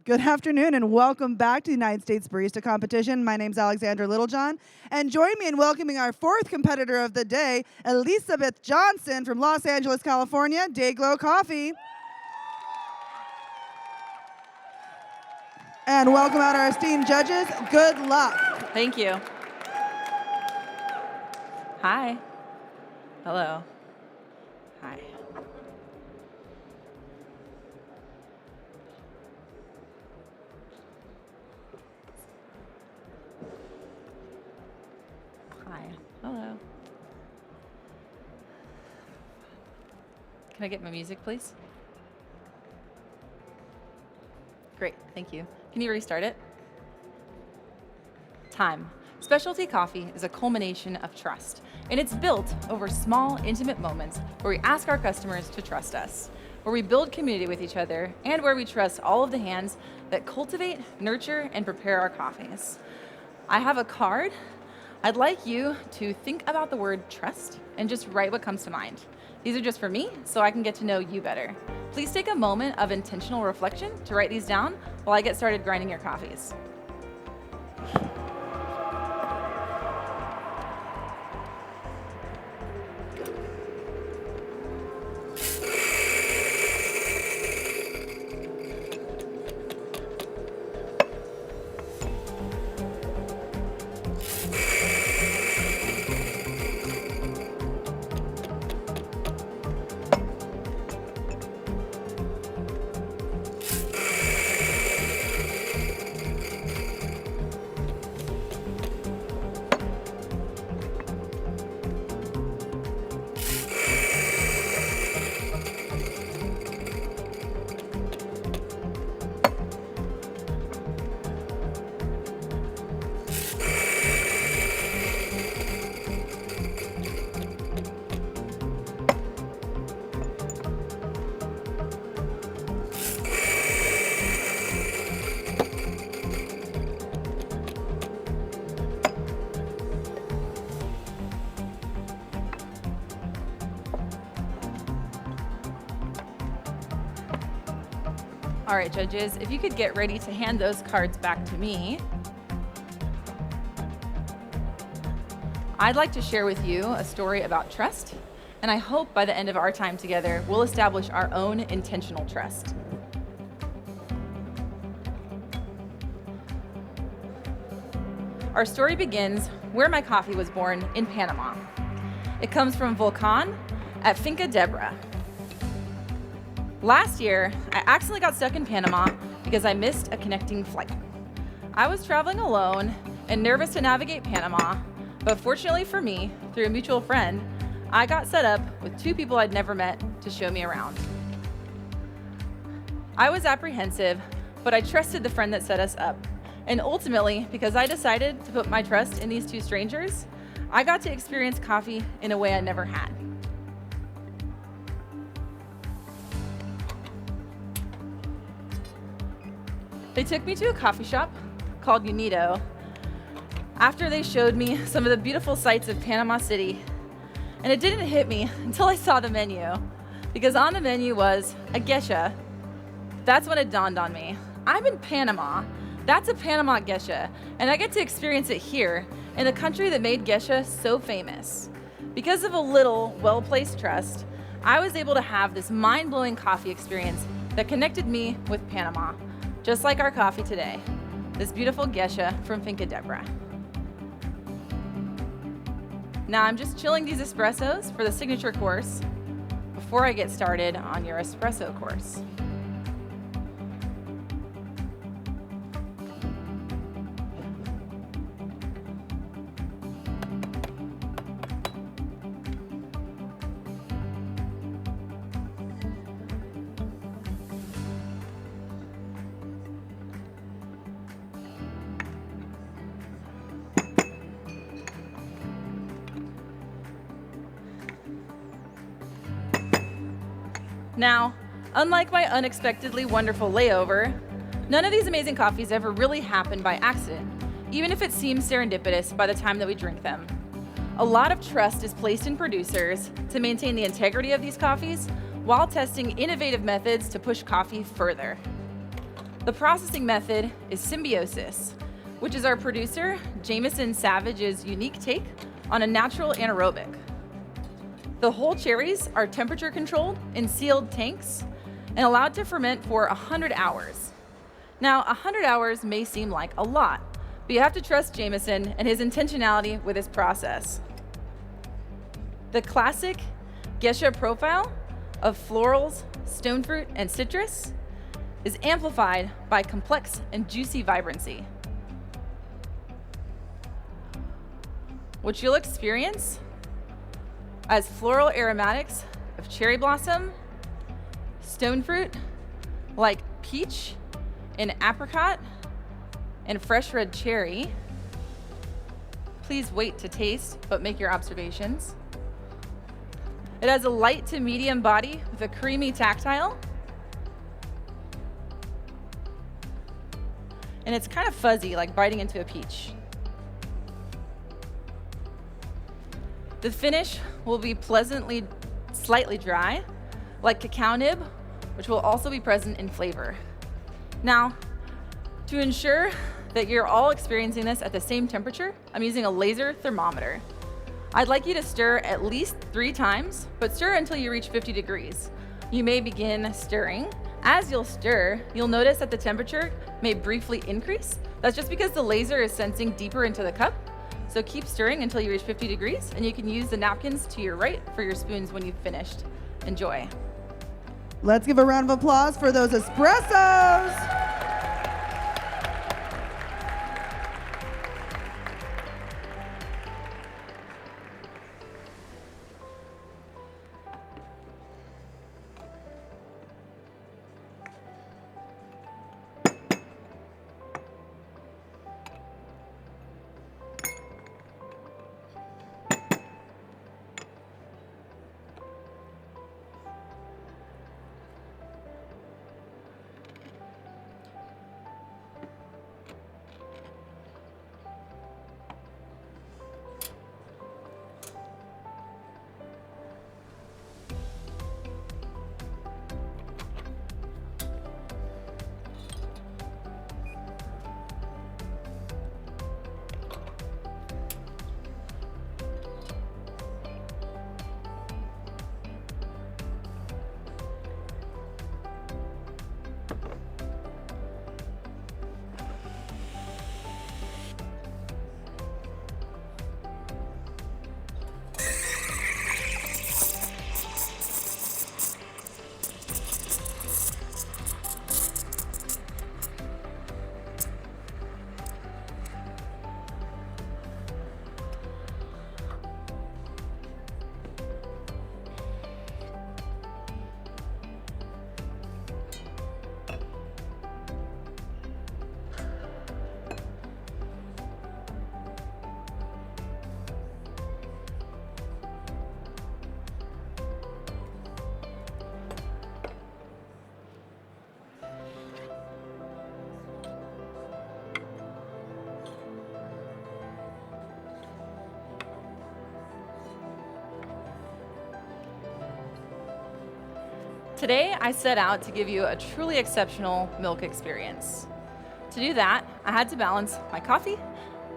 Good afternoon and welcome back to the United States Barista Competition. My name's Alexandra Littlejohn, and join me in welcoming our fourth competitor of the day, Elisabeth Johnson from Los Angeles, California, Dayglow Coffee. And welcome out our esteemed judges. Good luck. Thank you. Hi. Hello. Hi. Hi. Hello. Can I get my music, please? Great, thank you. Can you restart it? Time. Specialty coffee is a culmination of trust, and it's built over small, intimate moments where we ask our customers to trust us, where we build community with each other, and where we trust all of the hands that cultivate, nurture, and prepare our coffees. I have a card. I'd like you to think about the word trust and just write what comes to mind. These are just for me, so I can get to know you better. Please take a moment of intentional reflection to write these down while I get started grinding your coffees. All right, judges, if you could get ready to hand those cards back to me. I'd like to share with you a story about trust, and I hope by the end of our time together, we'll establish our own intentional trust. Our story begins where my coffee was born in Panama. It comes from Volcan at Finca Debra. Last year, I accidentally got stuck in Panama because I missed a connecting flight. I was traveling alone and nervous to navigate Panama, but fortunately for me, through a mutual friend, I got set up with two people I'd never met to show me around. I was apprehensive, but I trusted the friend that set us up. And ultimately, because I decided to put my trust in these two strangers, I got to experience coffee in a way I never had. They took me to a coffee shop called Unido after they showed me some of the beautiful sights of Panama City. And it didn't hit me until I saw the menu, because on the menu was a geisha. That's when it dawned on me. I'm in Panama. That's a Panama geisha, and I get to experience it here in the country that made geisha so famous. Because of a little well-placed trust, I was able to have this mind-blowing coffee experience that connected me with Panama. Just like our coffee today, this beautiful geisha from Finca Debra. Now I'm just chilling these espressos for the signature course before I get started on your espresso course. Now, unlike my unexpectedly wonderful layover, none of these amazing coffees ever really happen by accident, even if it seems serendipitous by the time that we drink them. A lot of trust is placed in producers to maintain the integrity of these coffees while testing innovative methods to push coffee further. The processing method is symbiosis, which is our producer, Jameson Savage's unique take on a natural anaerobic. The whole cherries are temperature controlled in sealed tanks and allowed to ferment for 100 hours. Now, 100 hours may seem like a lot, but you have to trust Jameson and his intentionality with his process. The classic geisha profile of florals, stone fruit, and citrus is amplified by complex and juicy vibrancy. What you'll experience as floral aromatics of cherry blossom, stone fruit like peach and apricot, and fresh red cherry. Please wait to taste, but make your observations. It has a light to medium body with a creamy tactile. And it's kind of fuzzy, like biting into a peach. The finish will be pleasantly, slightly dry, like cacao nib, which will also be present in flavor. Now, to ensure that you're all experiencing this at the same temperature, I'm using a laser thermometer. I'd like you to stir at least 3 times, but stir until you reach 50 degrees. You may begin stirring. As you'll stir, you'll notice that the temperature may briefly increase. That's just because the laser is sensing deeper into the cup. So keep stirring until you reach 50 degrees, and you can use the napkins to your right for your spoons when you've finished. Enjoy. Let's give a round of applause for those espressos. Today, I set out to give you a truly exceptional milk experience. To do that, I had to balance my coffee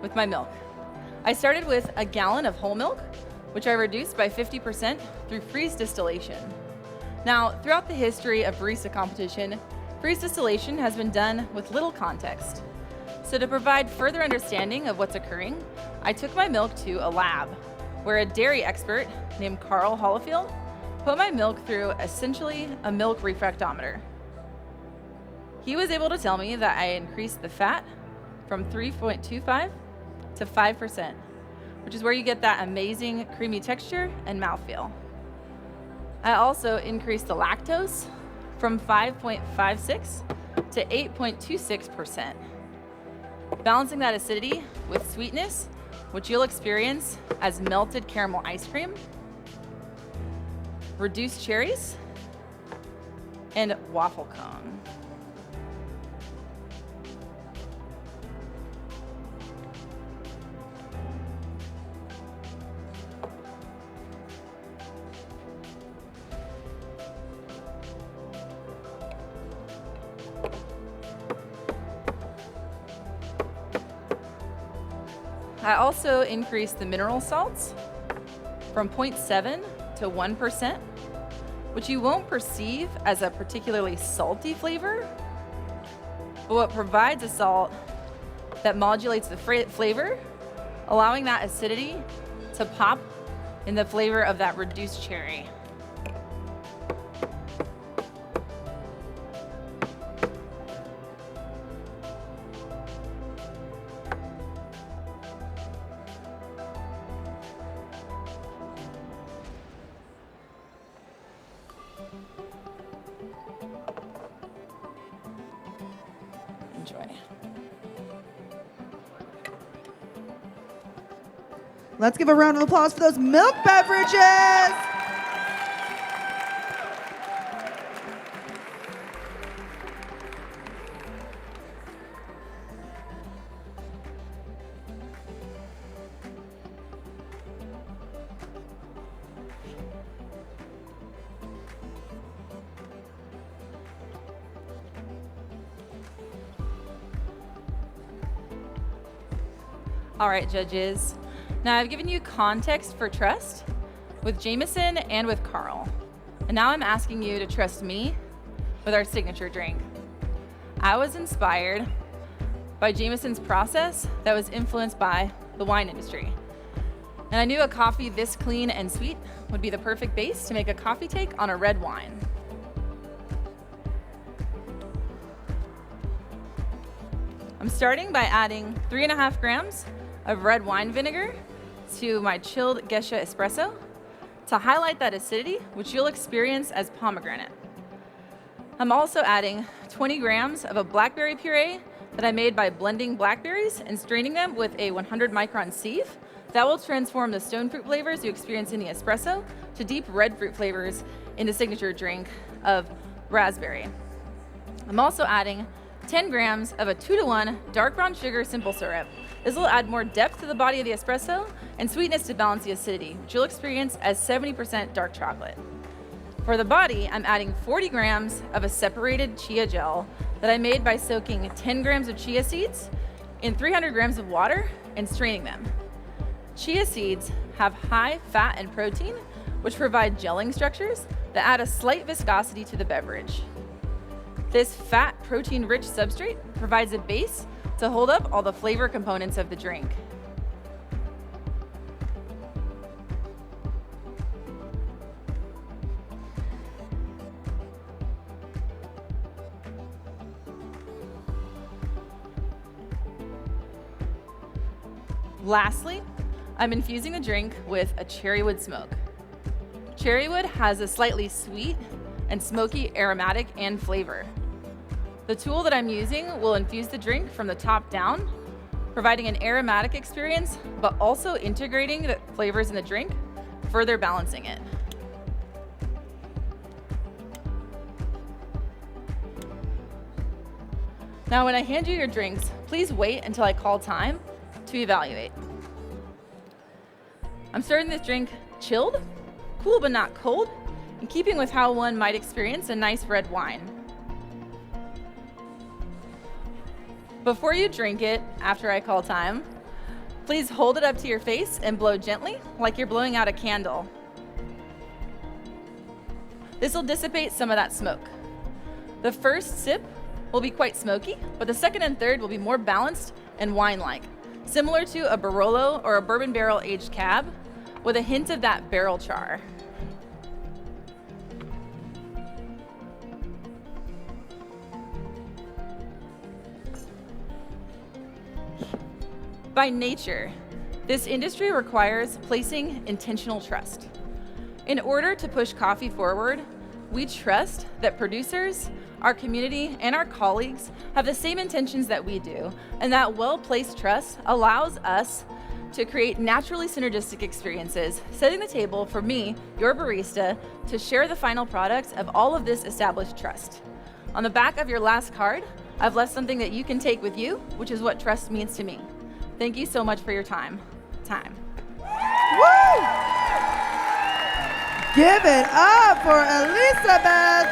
with my milk. I started with a gallon of whole milk, which I reduced by 50% through freeze distillation. Now, throughout the history of barista competition, freeze distillation has been done with little context. So to provide further understanding of what's occurring, I took my milk to a lab, where a dairy expert named Carl Hollifield put my milk through essentially a milk refractometer. He was able to tell me that I increased the fat from 3.25 to 5%, which is where you get that amazing creamy texture and mouthfeel. I also increased the lactose from 5.56 to 8.26%, balancing that acidity with sweetness, which you'll experience as melted caramel ice cream, reduced cherries, and waffle cone. I also increased the mineral salts from 0.7 to 1%, which you won't perceive as a particularly salty flavor, but what provides a salt that modulates the flavor, allowing that acidity to pop in the flavor of that reduced cherry. Enjoy. Let's give a round of applause for those milk beverages. All right, judges. Now I've given you context for trust with Jameson and with Carl. And now I'm asking you to trust me with our signature drink. I was inspired by Jameson's process that was influenced by the wine industry. And I knew a coffee this clean and sweet would be the perfect base to make a coffee take on a red wine. I'm starting by adding 3.5 grams of red wine vinegar to my chilled Gesha Espresso to highlight that acidity, which you'll experience as pomegranate. I'm also adding 20 grams of a blackberry puree that I made by blending blackberries and straining them with a 100 micron sieve. That will transform the stone fruit flavors you experience in the espresso to deep red fruit flavors in the signature drink of raspberry. I'm also adding 10 grams of a 2-to-1 dark brown sugar simple syrup. This will add more depth to the body of the espresso and sweetness to balance the acidity, which you'll experience as 70% dark chocolate. For the body, I'm adding 40 grams of a separated chia gel that I made by soaking 10 grams of chia seeds in 300 grams of water and straining them. Chia seeds have high fat and protein, which provide gelling structures that add a slight viscosity to the beverage. This fat, protein-rich substrate provides a base to hold up all the flavor components of the drink. Lastly, I'm infusing the drink with a cherrywood smoke. Cherrywood has a slightly sweet and smoky aromatic and flavor. The tool that I'm using will infuse the drink from the top down, providing an aromatic experience, but also integrating the flavors in the drink, further balancing it. Now, when I hand you your drinks, please wait until I call time to evaluate. I'm serving this drink chilled, cool but not cold, in keeping with how one might experience a nice red wine. Before you drink it, after I call time, please hold it up to your face and blow gently, like you're blowing out a candle. This will dissipate some of that smoke. The first sip will be quite smoky, but the second and third will be more balanced and wine-like, similar to a Barolo or a bourbon barrel aged cab with a hint of that barrel char. By nature, this industry requires placing intentional trust. In order to push coffee forward, we trust that producers, our community, and our colleagues have the same intentions that we do, and that well-placed trust allows us to create naturally synergistic experiences, setting the table for me, your barista, to share the final products of all of this established trust. On the back of your last card, I've left something that you can take with you, which is what trust means to me. Thank you so much for your time. Woo! Give it up for Elisabeth.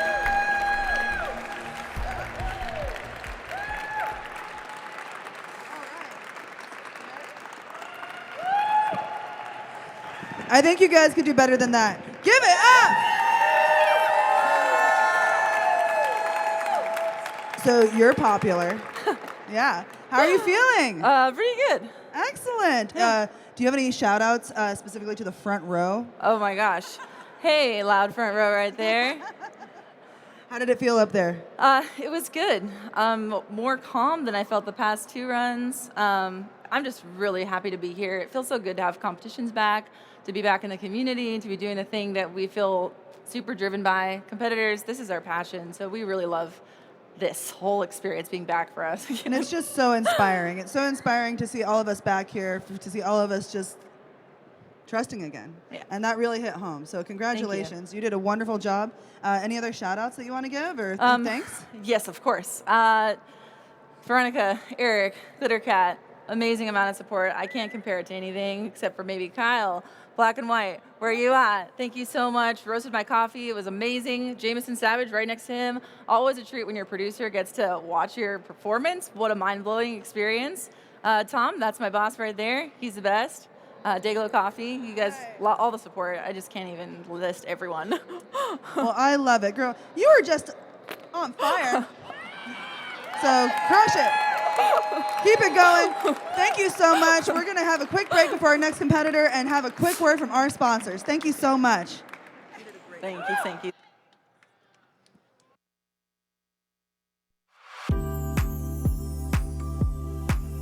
I think you guys could do better than that. Give it up! So you're popular. Yeah. How are you feeling? Pretty good. Excellent. Yeah. Do you have any shout outs specifically to the front row? Oh my gosh. Hey, loud front row right there. How did it feel up there? It was good. More calm than I felt the past 2 runs. I'm just really happy to be here. It feels so good to have competitions back, to be back in the community, to be doing a thing that we feel super driven by. Competitors, this is our passion, so we really love this whole experience being back for us. And it's just so inspiring. It's so inspiring to see all of us back here, to see all of us just trusting again. Yeah. And that really hit home. So congratulations. You did a wonderful job. Any other shout outs that you want to give or thanks? Yes, of course. Veronica, Eric, Glittercat, amazing amount of support. I can't compare it to anything except for maybe Kyle. Black and White, where are you at? Thank you so much. Roasted my coffee. It was amazing. Jameson Savage right next to him. Always a treat when your producer gets to watch your performance. What a mind-blowing experience. Tom, that's my boss right there. He's the best. Dayglow Coffee, you guys, all the support. I just can't even list everyone. Well, I love it. Girl, you are just on fire. So crush it. Keep it going. Thank you so much. We're going to have a quick break before our next competitor and have a quick word from our sponsors. Thank you so much. Thank you, thank you.